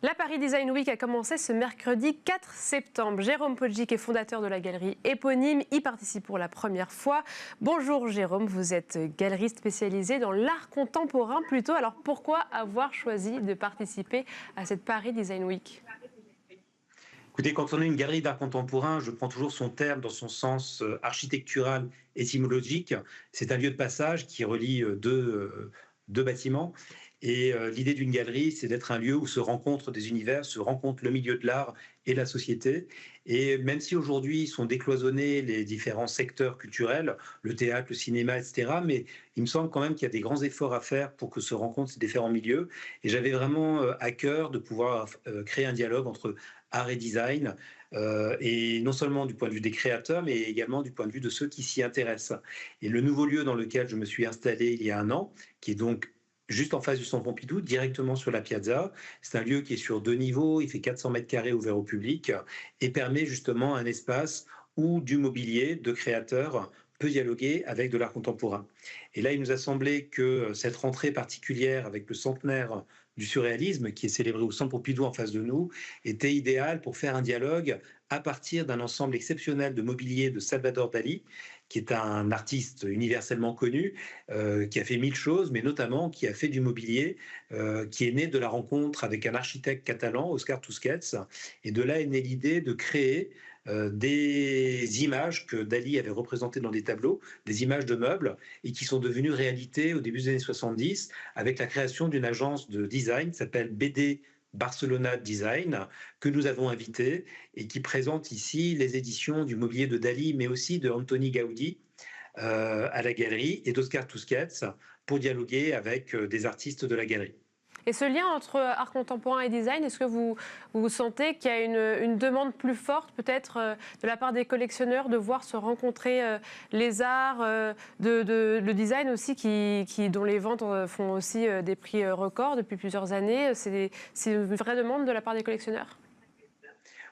La Paris Design Week a commencé ce mercredi 4 septembre. Jérôme Podgic est fondateur de la galerie éponyme, y participe pour la première fois. Bonjour Jérôme, vous êtes galeriste spécialisé dans l'art contemporain plutôt. Alors pourquoi avoir choisi de participer à cette Paris Design Week ? Écoutez, quand on est une galerie d'art contemporain, je prends toujours son terme dans son sens architectural, étymologique. C'est un lieu de passage qui relie deux bâtiments. Et l'idée d'une galerie, c'est d'être un lieu où se rencontrent des univers, se rencontrent le milieu de l'art et la société. Et même si aujourd'hui sont décloisonnés les différents secteurs culturels, le théâtre, le cinéma, etc., mais il me semble quand même qu'il y a des grands efforts à faire pour que se rencontrent ces différents milieux. Et j'avais vraiment à cœur de pouvoir créer un dialogue entre art et design, et non seulement du point de vue des créateurs, mais également du point de vue de ceux qui s'y intéressent. Et le nouveau lieu dans lequel je me suis installé il y a un an, qui est donc juste en face du Centre Pompidou, directement sur la piazza. C'est un lieu qui est sur 2 niveaux, il fait 400 mètres carrés ouvert au public et permet justement un espace où du mobilier de créateurs peut dialoguer avec de l'art contemporain. Et là, il nous a semblé que cette rentrée particulière avec le centenaire du surréalisme, qui est célébré au Centre Pompidou en face de nous, était idéal pour faire un dialogue à partir d'un ensemble exceptionnel de mobilier de Salvador Dali, qui est un artiste universellement connu, qui a fait 1000 choses, mais notamment qui a fait du mobilier, qui est né de la rencontre avec un architecte catalan, Oscar Tusquets. Et de là est née l'idée de créer des images que Dali avait représentées dans des tableaux, des images de meubles, et qui sont devenues réalité au début des années 70, avec la création d'une agence de design qui s'appelle BD Barcelona Design, que nous avons invité et qui présente ici les éditions du mobilier de Dali, mais aussi de Antoni Gaudí à la galerie et d'Oscar Tusquets pour dialoguer avec des artistes de la galerie. Et ce lien entre art contemporain et design, est-ce que vous sentez qu'il y a une demande plus forte peut-être de la part des collectionneurs de voir se rencontrer les arts, le design aussi dont les ventes font aussi des prix records depuis plusieurs années? C'est une vraie demande de la part des collectionneurs?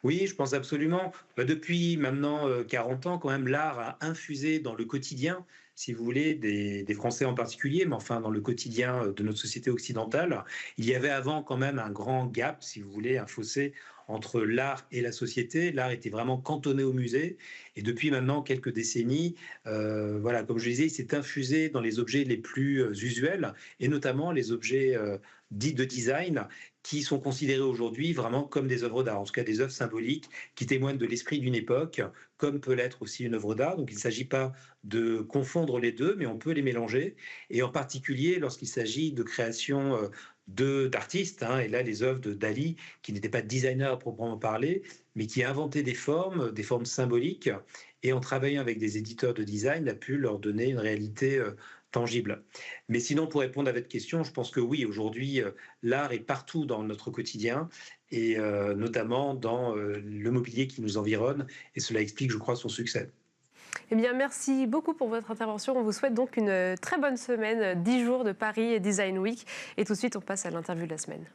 Oui, je pense absolument. Depuis maintenant 40 ans, quand même, l'art a infusé dans le quotidien, si vous voulez, des Français en particulier, mais enfin dans le quotidien de notre société occidentale. Il y avait avant quand même un grand gap, si vous voulez, un fossé entre l'art et la société. L'art était vraiment cantonné au musée. Et depuis maintenant quelques décennies, voilà, comme je disais, il s'est infusé dans les objets les plus usuels, et notamment les objets dits de design, qui sont considérés aujourd'hui vraiment comme des œuvres d'art, en tout cas des œuvres symboliques qui témoignent de l'esprit d'une époque, comme peut l'être aussi une œuvre d'art. Donc il ne s'agit pas de confondre les deux, mais on peut les mélanger, et en particulier lorsqu'il s'agit de création d'artistes, hein, et là les œuvres de Dali, qui n'était pas designer à proprement parler, mais qui a inventé des formes symboliques, et en travaillant avec des éditeurs de design, a pu leur donner une réalité tangible. Mais sinon, pour répondre à votre question, je pense que oui, aujourd'hui, l'art est partout dans notre quotidien, et notamment dans le mobilier qui nous environne, et cela explique, je crois, son succès. Eh bien, merci beaucoup pour votre intervention. On vous souhaite donc une très bonne semaine, 10 jours de Paris Design Week. Et tout de suite, on passe à l'interview de la semaine.